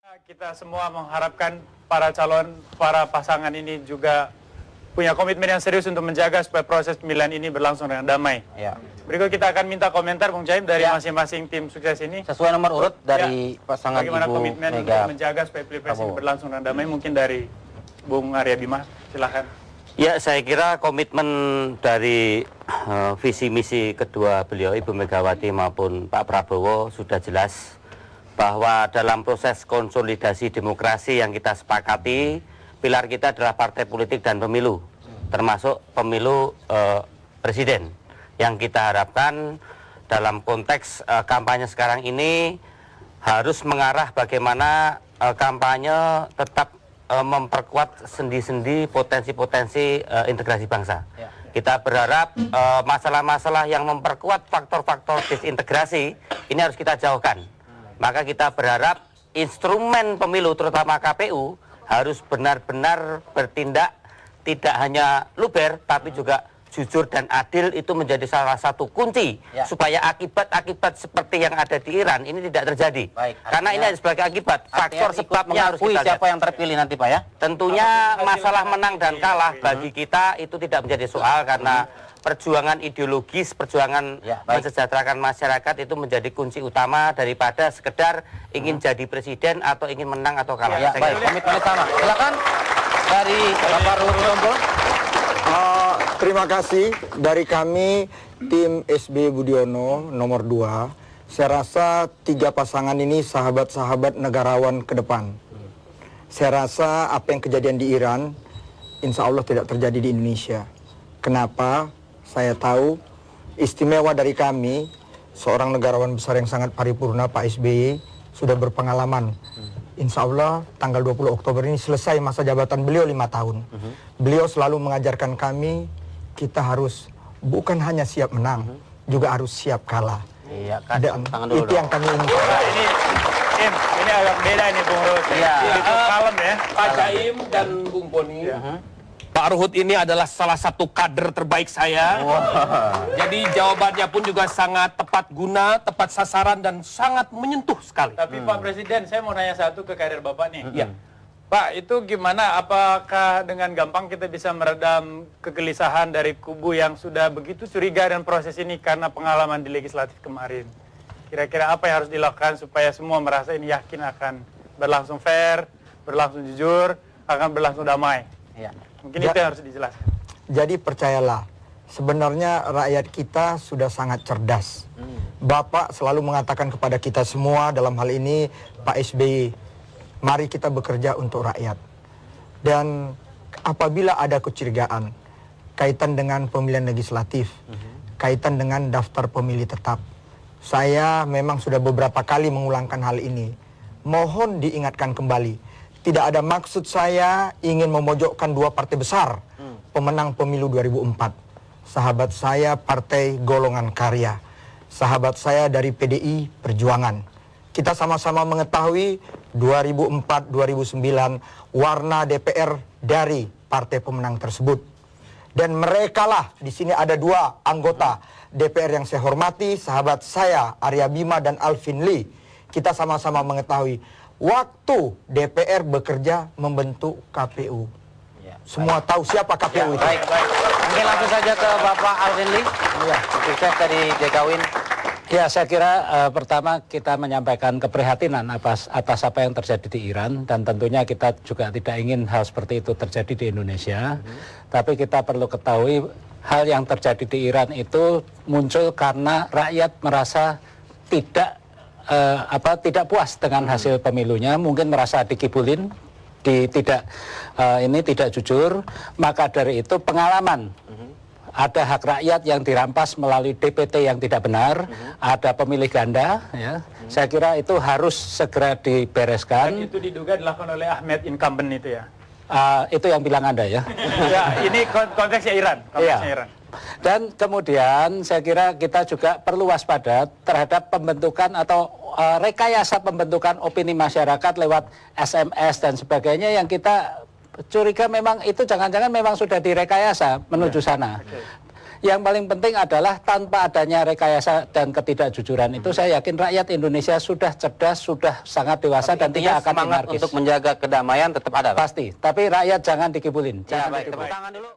Kita semua mengharapkan para pasangan ini juga punya komitmen yang serius untuk menjaga supaya proses pemilihan ini berlangsung dengan damai. Ya. Berikut kita akan minta komentar Bung Jaim dari masing-masing tim sukses ini. Sesuai nomor urut dari pasangan bagaimana Ibu komitmen Mega untuk menjaga supaya pilpres ini berlangsung dengan damai. Mungkin dari Bung Arya Bima, silakan. Ya, saya kira komitmen dari visi misi kedua beliau, Ibu Megawati maupun Pak Prabowo, sudah jelas bahwa dalam proses konsolidasi demokrasi yang kita sepakati, pilar kita adalah partai politik dan pemilu, termasuk pemilu presiden. Yang kita harapkan dalam konteks kampanye sekarang ini harus mengarah bagaimana kampanye tetap memperkuat sendi-sendi potensi-potensi integrasi bangsa. Ya. Kita berharap masalah-masalah yang memperkuat faktor-faktor disintegrasi ini harus kita jauhkan. Maka kita berharap instrumen pemilu terutama KPU harus benar-benar bertindak tidak hanya luber tapi juga jujur dan adil. Itu menjadi salah satu kunci supaya akibat-akibat seperti yang ada di Iran ini tidak terjadi. Baik, karena ini ada sebagai akibat, faktor sebabnya harus kita lihat. Siapa yang terpilih nanti Pak ya? Tentunya masalah menang dan kalah bagi kita itu tidak menjadi soal karena perjuangan ideologis, perjuangan mensejahterakan masyarakat itu menjadi kunci utama daripada sekedar ingin jadi presiden atau ingin menang atau kalah. Ya, baik, komitmen sama. Silakan dari Bapak Ruhut Sitompul. Terima kasih dari kami tim SB Budiono nomor 2. Saya rasa 3 pasangan ini sahabat-sahabat negarawan ke depan. Saya rasa apa yang kejadian di Iran insya Allah tidak terjadi di Indonesia. Kenapa? Saya tahu istimewa dari kami, seorang negarawan besar yang sangat paripurna, Pak SBY, sudah berpengalaman. Insya Allah tanggal 20 Oktober ini selesai masa jabatan beliau 5 tahun. Beliau selalu mengajarkan kami, kita harus bukan hanya siap menang, juga harus siap kalah. Iya, dan itu yang kami inginkan. Nah, ini agak beda nih Bung Ruhut. Iya, kalem ya. Pak Jaim dan Bung Boni. Pak Ruhut ini adalah salah satu kader terbaik saya. Jadi jawabannya pun juga sangat tepat guna, tepat sasaran, dan sangat menyentuh sekali. Tapi Pak Presiden, saya mau nanya satu ke kader Bapak nih. Iya. Pak, itu gimana? Apakah dengan gampang kita bisa meredam kegelisahan dari kubu yang sudah begitu curiga dan proses ini karena pengalaman di legislatif kemarin? Kira-kira apa yang harus dilakukan supaya semua merasa ini yakin akan berlangsung fair, berlangsung jujur, akan berlangsung damai? Iya. Mungkin itu yang harus dijelaskan. Jadi percayalah, sebenarnya rakyat kita sudah sangat cerdas. Bapak selalu mengatakan kepada kita semua dalam hal ini Pak SBY, mari kita bekerja untuk rakyat. Dan apabila ada kecurigaan kaitan dengan pemilihan legislatif, kaitan dengan daftar pemilih tetap, saya memang sudah beberapa kali mengulangkan hal ini. Mohon diingatkan kembali. Tidak ada maksud saya ingin memojokkan 2 partai besar pemenang pemilu 2004. Sahabat saya Partai Golongan Karya, sahabat saya dari PDI Perjuangan. Kita sama-sama mengetahui 2004-2009 warna DPR dari partai pemenang tersebut. Dan merekalah, di sini ada 2 anggota DPR yang saya hormati, sahabat saya Arya Bima dan Alvin Lee. Kita sama-sama mengetahui waktu DPR bekerja membentuk KPU. Ya, semua tahu siapa KPU itu. Baik. Mungkin langsung saja ke Bapak Alvin Lee. Ya, sukses dari JKWin. Ya, saya kira pertama kita menyampaikan keprihatinan atas apa yang terjadi di Iran, dan tentunya kita juga tidak ingin hal seperti itu terjadi di Indonesia. Tapi kita perlu ketahui hal yang terjadi di Iran itu muncul karena rakyat merasa tidak puas dengan hasil pemilunya, mungkin merasa dikibulin, tidak jujur. Maka dari itu pengalaman, ada hak rakyat yang dirampas melalui DPT yang tidak benar, ada pemilih ganda, ya. Saya kira itu harus segera dibereskan. Dan itu diduga dilakukan oleh Ahmed incumbent itu ya? Itu yang bilang Anda ya. Ya, ini konteksnya Iran. Iran. Dan kemudian saya kira kita juga perlu waspada terhadap pembentukan atau rekayasa pembentukan opini masyarakat lewat SMS dan sebagainya yang kita curiga memang itu jangan-jangan memang sudah direkayasa menuju sana. Yang paling penting adalah tanpa adanya rekayasa dan ketidakjujuran itu, saya yakin rakyat Indonesia sudah cerdas, sudah sangat dewasa dan Intinya tidak akan semangat anarkis. untuk menjaga kedamaian tetap ada, Pak. Pasti, tapi rakyat jangan dikibulin. Ya, Jangan baik. dikibulin. Tepuk tangan dulu.